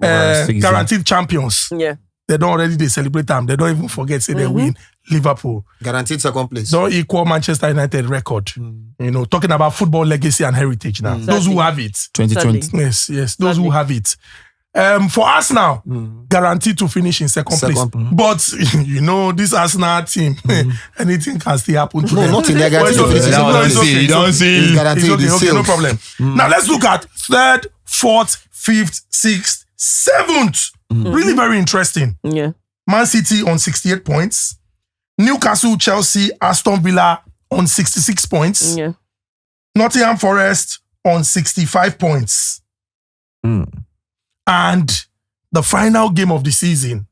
Guaranteed champions. Yeah. They celebrate them. They don't even forget, say they win. Liverpool. Guaranteed second place. Don't equal Manchester United record. You know, talking about football legacy and heritage now. Those who have it. 2020. Yes, those who have it. For Arsenal, guaranteed to finish in second place. But, you know, this Arsenal team, anything can still happen to No, them. not in their guaranteed But to it's finish in okay, second it's place. okay, You don't see. It's It's guaranteed. okay, It's no sealed. problem. Now let's look at 3rd, 4th, 5th, 6th, 7th. Really very interesting. Yeah. Man City on 68 points. Newcastle, Chelsea, Aston Villa on 66 points. Yeah. Nottingham Forest on 65 points. And the final game of the season,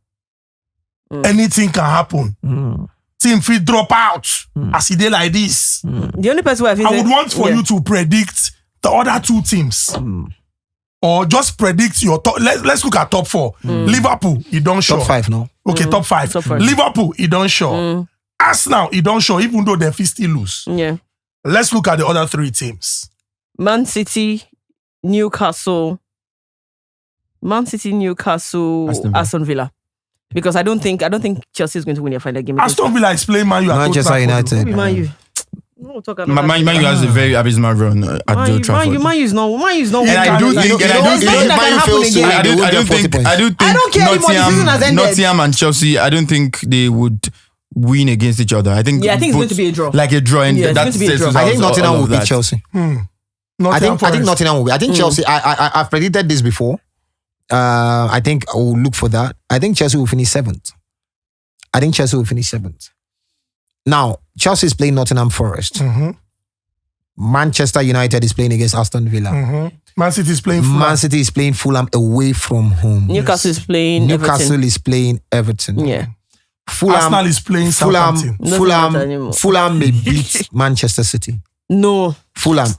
anything can happen. Team fit drop out as it is like this. The only person who I would want for you to predict the other 2 teams. Or just predict your top. Let's look at top 4. Liverpool, you don't show. Top 5 now. Okay, top 5. Top 5. Liverpool, you don't show. Arsenal, you don't show, even though they fit still lose. Yeah. Let's look at the other 3 teams. Man City, Newcastle, Aston Villa. Because I don't think Chelsea is going to win their final game. Aston Villa is playing Man U at Old Manchester Trafford. United. Man U. No, talk about Man U has a very abysmal run at Old Trafford. Man U is not. And I do think, There's nothing that can happen again. I do think I don't care anymore, the season has ended. Nottingham and Chelsea, I don't think they would win against each other. I think Yeah, I think it's both- going to be a draw. Like a draw, and Yeah, it's that going to be a says draw. us I think all Nottingham of will beat that. Chelsea. Nottingham I think Forest. Nottingham will be. I think Chelsea. I've predicted this before. I think I will look for that. I think Chelsea will finish 7th. Now, Chelsea is playing Nottingham Forest. Manchester United is playing against Aston Villa. Man City is playing Fulham. Man City is playing Fulham away from home. Newcastle is playing Newcastle Everton. is playing Everton. Yeah. Arsenal is playing Southampton. Doesn't matter anymore. Fulham may beat Manchester City. No. Fulham.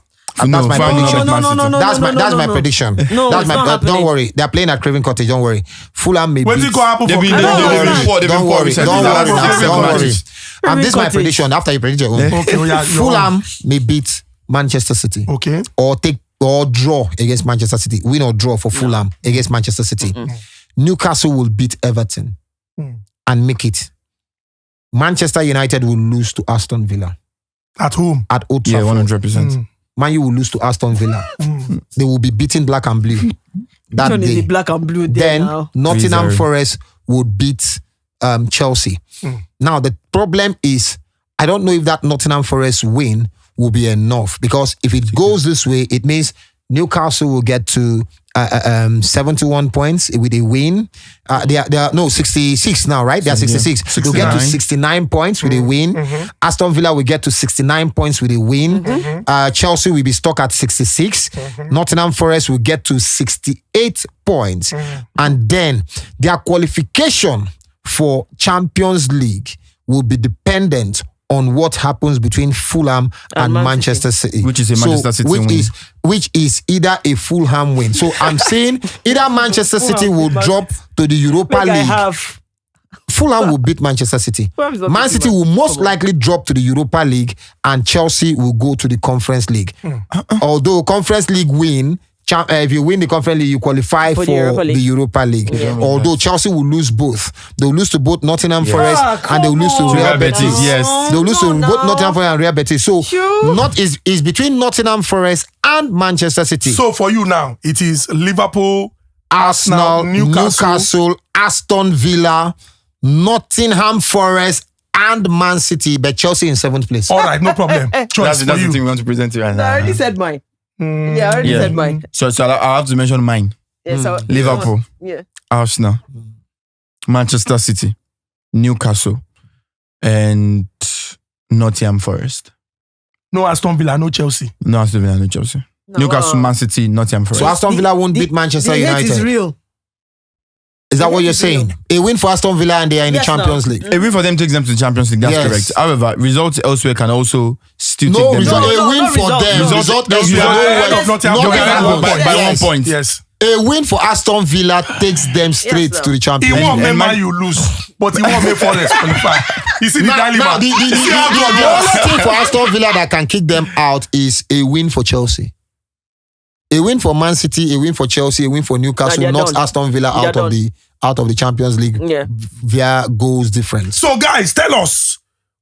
No, That's my Fulham will prediction. not beat Man City. That's my prediction. No, That's it's my. not happening. Don't worry. They're playing at Craven Cottage. Don't worry. Fulham may What's beat. it going to happen They've for been I don't poor. understand. They've been poor recently. Don't worry. That's Don't worry. matches. And this is my Cottage. prediction after you predict your own. Okay, yeah, Fulham may beat Manchester City Okay. or take or draw against Manchester City, win or draw for Fulham against Manchester City, Newcastle will beat Everton and make it. Manchester United will lose to Aston Villa. At home. At Old Yeah, Trafford. 100%. Man U will lose to Aston Villa. They will be beating black and blue that Which one is day. the black and blue there Then now? Nottingham 3-0. Forest would beat Chelsea. Now the problem is, I don't know if that Nottingham Forest win will be enough, because if it goes this way, it means Newcastle will get to 71 points with a win. They are 66 now, right? They are 66. They'll get to 69 points with a win. Aston Villa will get to 69 points with a win. Chelsea will be stuck at 66. Nottingham Forest will get to 68 points. And then their qualification for Champions League will be dependent on what happens between Fulham and Manchester City. Which is a Manchester City win. Which is either a Fulham win. So I'm saying either Manchester City will drop to the Europa League. Fulham will beat Manchester City. Man City will most likely drop to the Europa League, and Chelsea will go to the Conference League. Although Conference League win, if you win the Conference League, you qualify for the Europa League. Although Chelsea will lose both. They'll lose to both Nottingham Forest and they'll lose to Real Betis. Yes. They'll lose to both Nottingham Forest and Real Betis. So is between Nottingham Forest and Manchester City. So for you now, it is Liverpool, Arsenal, Newcastle, Aston Villa, Nottingham Forest, and Man City, but Chelsea in 7th place. All right, no problem. That's the thing we want to present to you right now. I already said mine. Yeah, I already said mine. So I have to mention mine. Yeah, so, Liverpool, yeah. Arsenal, Manchester City, Newcastle, and Nottingham Forest. No Aston Villa, no Chelsea. No Aston Villa, no Chelsea. Newcastle, Man City, Nottingham Forest. So Aston Villa won't beat Manchester the hate United. is real. Is that what you're saying? A win for Aston Villa and they are in the Champions League. A win for them takes them to the Champions League. That's Yes. correct. However, results elsewhere can also still No take them. result. there. A win for result. them. Result elsewhere. Ahead of Nottingham No, Forest. no, by yes. 1 point. Yes. A win for Aston Villa takes them straight sir. to the He Champions won't League. make Man you lose, but he won't make Forest qualify. You see the Now, dilemma. the only thing for Aston Villa that can kick them out is a win for Chelsea. A win for Man City, a win for Chelsea, a win for Newcastle, they're not done. Aston Villa out of the Champions League via goals difference. So guys, tell us,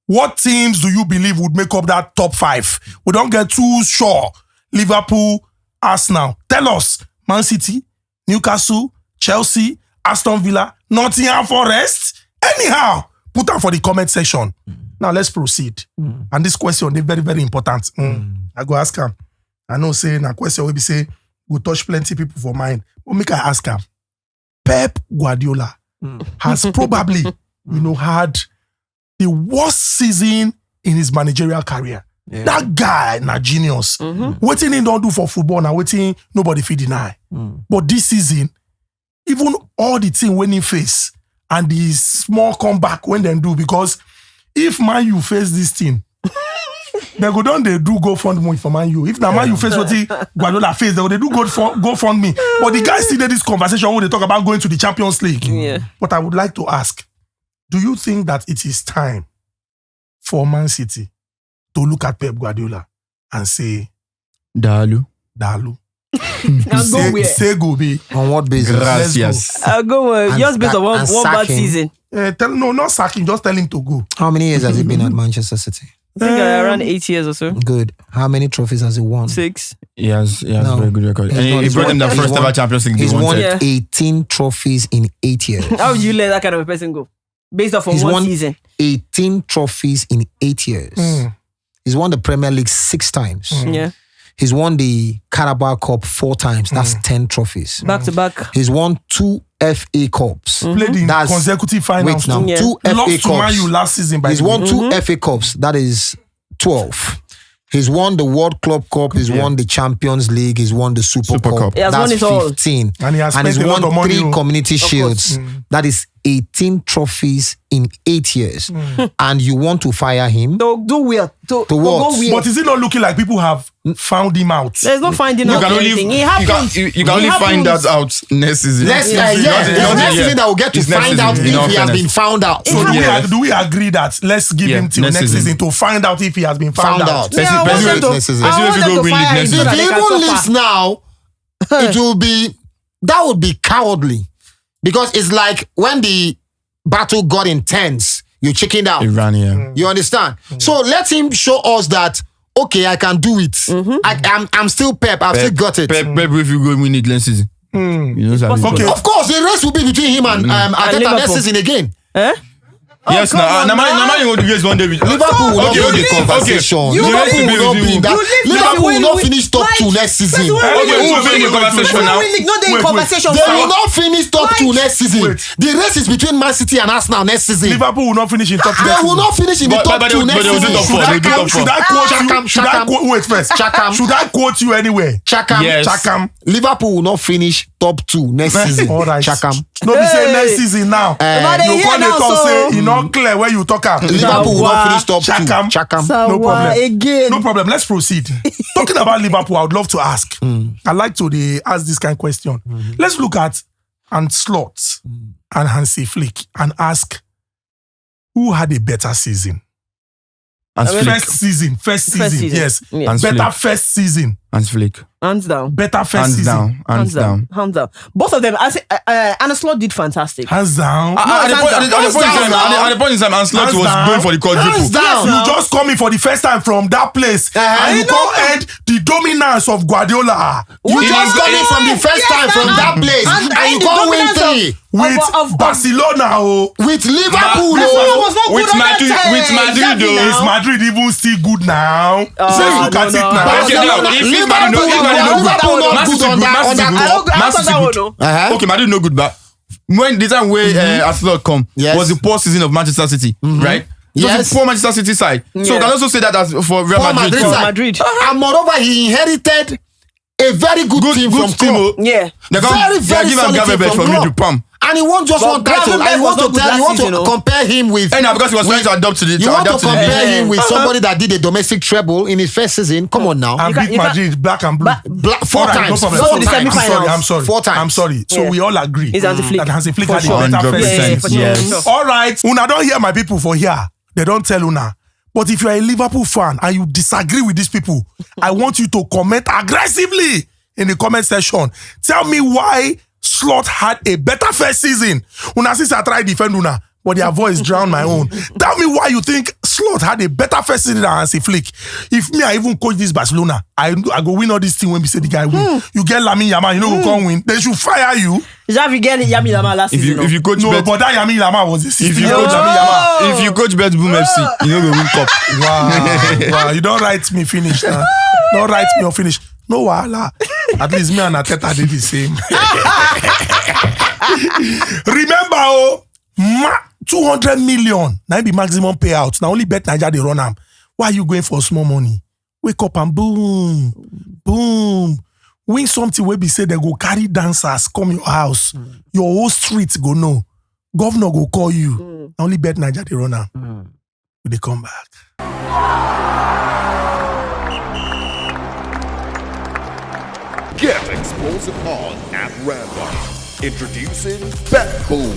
what teams do you believe would make up that top 5? We don't get too sure. Liverpool, Arsenal. Tell us, Man City, Newcastle, Chelsea, Aston Villa, Nottingham Forest. Anyhow, put that for the comment section. Now let's proceed. And this question is very, very important. I go ask him. I know saying a question will be say, we touch plenty people for mine. But make I ask him. Pep Guardiola has probably, had the worst season in his managerial career. Yeah. That guy, na genius. Waiting he don't do for football, now waiting nobody fit deny. But this season, even all the thing when he face and the small comeback when they do, because if Man U face this thing, they go down, they do GoFundMe for Man U. If the Man U face what Guardiola face, they do GoFundMe. But the guys still did this conversation when they talk about going to the Champions League. Yeah. But I would like to ask, do you think that it is time for Man City to look at Pep Guardiola and say, Dalu. I'll go where? Say go be. On what basis? Gracias. I'll go where? And Just based on one bad sacking. season. No, not sacking, just tell him to go. How many years has he been at Manchester City? I think around 8 years or so. Good. How many trophies has he won? 6. He has No. very good record. And he He's brought them the won- first he's ever won- Champions League they He's won wanted. Yeah. 18 trophies in 8 years. How would you let that kind of a person go? Based off of He's one won season. 18 trophies in 8 years. He's won the Premier League 6 times. Yeah. He's won the Carabao Cup 4 times. That's 10 trophies. Back to back. He's won 2 FA Cups. Played in That's- consecutive finals. Wait now, too. Yeah. 2 FA Lost to Man U Cups. last season by He's the way. won 2 FA Cups. That is 12. He's won the World Club Cup. He's won the Champions League. He's won the Super Cup. Cup. He has That's won it all. 15. And he has he's spent a lot won of money. 3 community shields. That is 18 trophies in 8 years, and you want to fire him? To do weird. To what? go weird. But is it not looking like people have found him out? There's no finding out anything. It happens. You can only find that out next season. Next season that we'll get to find out if he has been found out. So do we agree that let's give him till next season to find out if he has been found out? Yeah, Next season. If you go win it next If season. he even leaves now, that would be cowardly. Because it's like when the battle got intense, you chickened out. Iran, yeah. You understand? So let him show us that, okay, I can do it. I'm still Pep. I've still got it. Pep, if you go win it next season. You know what Okay. Of course, the race will be between him and Arteta next season again. Yes, now you want to get one day with Liverpool will not be in the conversation. Liverpool will not finish top 2 next season. Who will be in the conversation now? They will not finish top 2 next season. The race is between Man City and Arsenal next season. Liverpool will not finish in top 2. They will not finish in the top 2 next season. Should I quote you anyway? Chakam. Liverpool will not finish top 2 next season. All right. Chakam. No be say next season now. You call the talk say you not clear where you talk am. Liverpool will not finish top 2. Chakam. No problem. No problem. Let's proceed. Talking about Liverpool, I would love to ask. I like to ask this kind of question. Let's look at Ancelotti and Hansi Flick and ask who had a better season. First season. Yes. Better first season. Hans Flick. Hands down. Better first season. Hands down. Hands down. Both of them. I say, Ancelotti did fantastic. Hands down. At the point in time, Ancelotti was going for the quadruple. Hands down. You just come in for the first time from that place and you can't end the dominance of Guardiola. You just come in from the first time from that place and you can't win 3. With Barcelona, with Liverpool, with Madrid, is Madrid even still good now? Let's look at it now. Okay, now, if okay, Madrid no good, but when the time where Arsenal come was the poor season of Manchester City, right? Yes. Poor Manchester City side. So you can also say that as for Real Madrid. And moreover, he inherited a very good team from Klopp. Yeah. Very solid team from Klopp. And he won't just want title. And you want to compare him with. And because he was trying to adopt to the. You want to compare him with somebody that did a domestic treble in his first season. Come on now. And beat Madrid black and blue. 4 times. I'm sorry. 4 times. I'm sorry. So we all agree that Hansi Flick had a better first season. Yes. All right. Una don't hear my people for here. They don't tell Una. But if you're a Liverpool fan and you disagree with these people, I want you to comment aggressively in the comment section. Tell me why Slot had a better first season. Una since I tried defend Una, but their voice drowned my own. Tell me why you think Slot had a better first season than Hansi Flick. If me, I even coach this Barcelona, I go win all this thing when we say the guy win. You get Lamine Yamal, you know who can't win. They should fire you. Javi get Lamine Yamal last season. If you coach no, but that Lamine Yamal was the season. If you coach Bet Boom FC, you know the win cup. Wow. You don't write me finish. Don't write me or finish. No wahala. At least me and Arteta did the same. Remember, 200 million. Now be maximum payout. Now only Bet Naija they run them. Why are you going for small money? Wake up and boom, boom. Win something where be say they go carry dancers come your house. Your whole street go know. Governor go call you. Now only Bet Naija they run them. They come back. Get explosive odds at random. Introducing Bet Boom.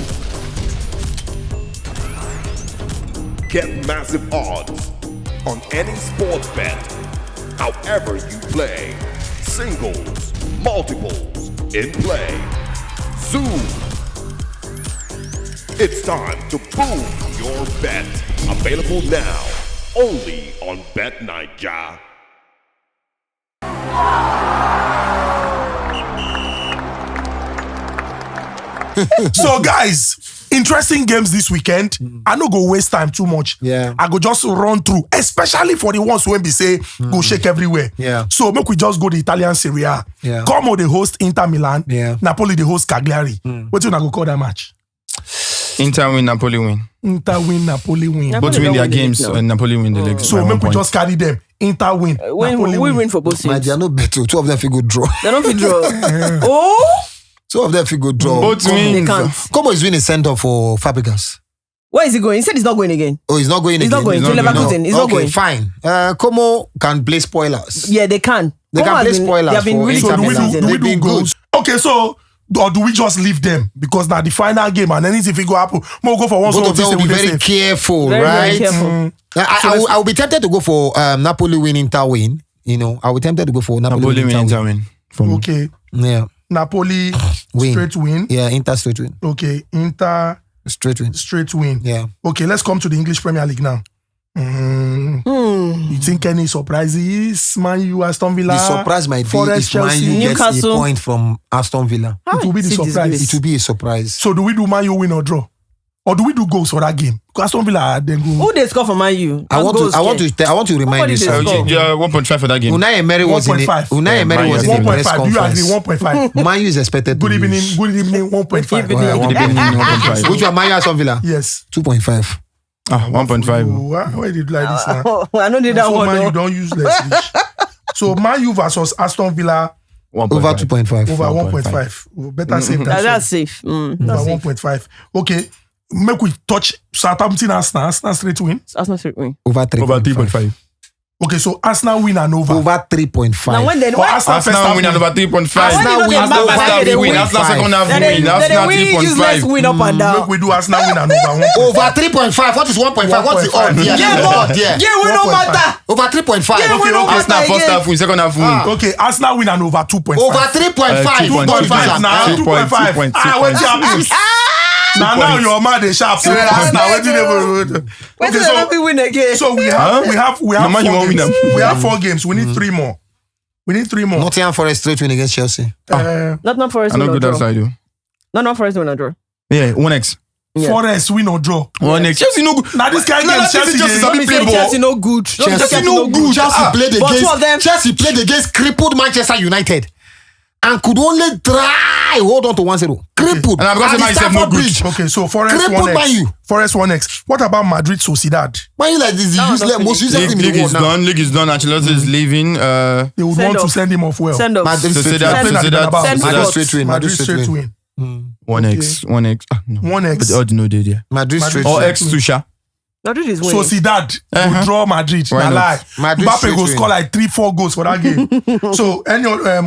Get massive odds on any sports bet, however you play. Singles, multiples, in play. Zoom. It's time to boom your bet. Available now, only on Bet Naija. So guys, interesting games this weekend. I no go waste time too much. Yeah. I go just run through, especially for the ones when we say go shake everywhere. Yeah. So make we just go the Italian Serie A. Yeah. Como they host Inter Milan. Yeah. Napoli they host Cagliari. What you gonna go call that match? Inter win, Napoli win. Inter win, Napoli win. Both win their games and Napoli win the legs. So make we just carry them. Inter win. We win for both My teams. dear, no better. 2 of them feel good draw. They don't feel draw. Oh! Some of them feel good draw. Both They wins. can't. Como is winning center for Fabregas. Where is he going? He said he's not going again. Oh, he's not going He's again. not going. He's To not going. Leverkusen. He's not Okay, going. fine. Como can play spoilers. Yeah, they can. They Como can has play been- spoilers They have been for really Inter So good do we this Milan. do, season. do we They've do been goals? Okay, so or do we just leave them because now the final game and anything if it go happen, we'll go for one. Both so of them will be very careful, Very, right? very careful. I will be tempted to go for Napoli win, Inter win. You know, I will be tempted to go for Napoli, Napoli win, win, Inter Inter win. win. For me. Okay, Yeah, Napoli Win. straight win. yeah, Inter straight win. Okay, Inter Straight win. straight win. Yeah. Okay, let's come to the English Premier League now. You think any surprises? Man U, Aston Villa. The surprise might be Forest, if Man U Chelsea. gets a Newcastle. point from Aston Villa. It will be the See surprise. disgrace. It will be a surprise. So do we do Man U win or draw? Or do we do goals for that game? Because Aston Villa then go. Who they score for Man U? I want to remind Nobody you says something. goal. Yeah, 1.5 for that game. Unai Emery was in 1.5. Unai Emery was in the press 1.5. Do you agree? conference. 1.5. Man U is expected to Good evening. lose. Good evening. 1.5. Good evening. Good evening, 1.5. Which one? Man U Aston Villa? Yes. 2.5. 1.5. Why did you do like this now? I know they So don't Man U want to. don't use less. So Man U versus Aston Villa 1.5. Over 2.5. over 1.5. Better safe than sorry. That's safe. That's Over safe. 1.5. Okay. Make we touch Southampton Arsenal. Arsenal straight win. That's not straight win. Over 3.5. Over 3.5. Okay, so Arsenal win and over. Over 3.5. Now when they For why? Arsenal first Arsenal half win and win. over 3.5. Arsenal win win and over over First half 3.5. win. Arsenal second half Then they win. Arsenal win useless 3.5. win up and down. Make we do Arsenal win and over 1. Over 3.5. What is 1.5? What's the odd here? Yeah, The but odd here. yeah, we no 1.5. matter. Over 3.5. Yeah, we no Arsenal matter first again. half win, second half win. Okay, Arsenal win and over 2.5. Over 3.5. 2.5 now. 2.5. 2.5. Ah, what's happening? Now your man they sharp. So Arsenal waiting they When did they win again? So we have No man, you won't win them. we have 4 games. We need 3 more. We need 3 more. Nottingham Forest straight win against Chelsea. Not Forest I win know or good draw. outside though. Not Forest win or draw. Yeah, 1x. Yeah. Forest win or draw. 1x. Chelsea no good. Now this kind No, of that's Chelsea Chelsea game. sabi Don't play say ball. Chelsea no good. Don't say Chelsea no good. Chelsea played But two against of them. Chelsea played against crippled Manchester United and could only try hold on to 1-0. Crippled. And because At the Man U self no Stamford good. Bridge. Okay, so Forest Crippled Man 1x. U. Forest 1x. What about Madrid Sociedad? Man U like this is the useless, nothing. most useless team in League the is world now. done. League is done. Ancelotti is leaving. They would Send want to off. send him off well. Send off. Madrid straight Sociedad, win. Send off. Send Madrid off. straight win. Madrid straight win. 1x. 1x. No. 1x. But the odd no did there. Madrid straight Or win. X to Sha. Madrid is winning. Sociedad will draw Madrid. Why Nah, not? lie. Madrid Mbappe straight go win. score like 3-4 goals for that game. So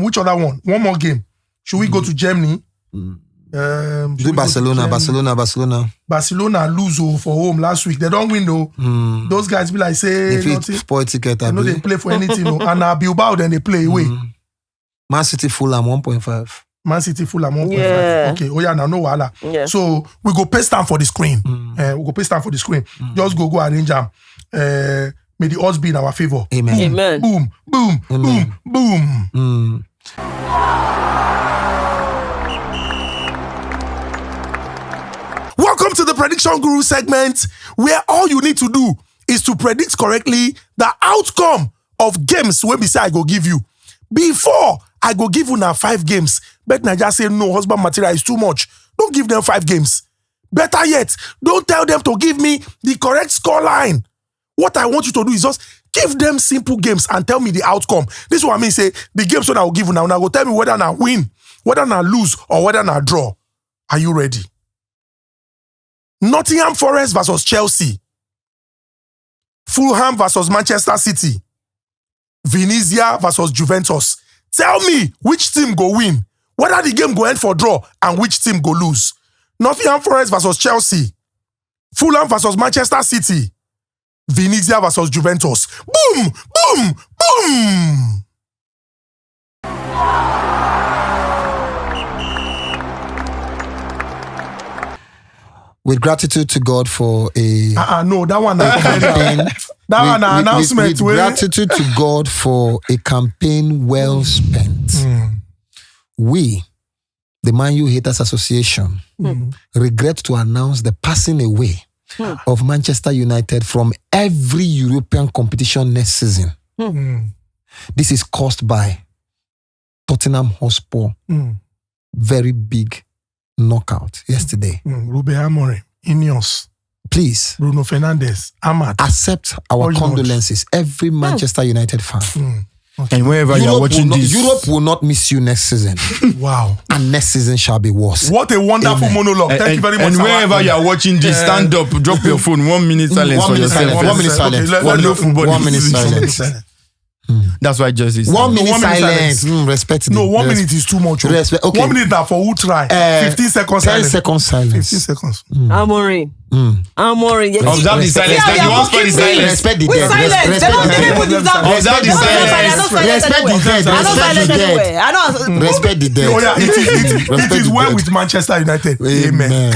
which other one? One more game. Should we go to Germany? Should we Do go to Barcelona, Germany? Barcelona lose for home last week. They don't win though. Those guys be like say If nothing. it spoil ticket, I They know they believe. play for anything. No. And Bilbao then they play away. Man City Fulham 1.5. Man City Fulham 1.5. Yeah. Okay. Oh yeah, now no wahala. Yeah. So we go paste time for the screen. We go paste time for the screen. Just go arrange them. May the odds be in our favor. Amen. Amen. Boom, boom, boom, boom. Welcome to the Prediction Guru segment, where all you need to do is to predict correctly the outcome of games when we say I go give you. Before I go give you now 5 games, but Naija say no, husband material is too much. Don't give them 5 games. Better yet, don't tell them to give me the correct score line. What I want you to do is just give them simple games and tell me the outcome. This is what I mean, say, the games that I will give you now go tell me whether I win, whether I lose, or whether I draw. Are you ready? Nottingham Forest versus Chelsea. Fulham versus Manchester City. Venezia versus Juventus. Tell me which team go win, whether the game go end for draw, and which team go lose. Nottingham Forest versus Chelsea. Fulham versus Manchester City. Venezia versus Juventus. Boom! Boom! Boom! With gratitude to God for a No, that one. campaign. That one na announcement. With wey- gratitude to God for a campaign well spent. We, the Man U Haters Association, regret to announce the passing away of Manchester United from every European competition next season. This is caused by Tottenham Hotspur. Very big knockout yesterday. Ruben Amorim, Ineos, Please Bruno Fernandes, Ahmad. accept our Very much. condolences, every Manchester United fan. And wherever you're watching this, Europe will not miss you next season. Wow. And next season shall be worse. What a wonderful monologue. Thank you very much. And wherever you're watching this, stand up, drop your phone, 1 minute silence for yourself. 1 minute silence. Okay, One football 1 minute silence. That's why Joyce is 1 minute 1 minute silence. Respect. No, 1 minute is too much. Respect. Okay. 1 minute now for who try. 15 seconds 10 silence. seconds silence. 15 seconds. Amorim. Amorim. Observe the silence. Then you won't spell the silence. Respect the With dead. silence. They don't put it down. Observe the silence. Respect the dead. Respect the dead. I don't. Respect the dead. Oh yeah, it is well with Manchester United. Amen.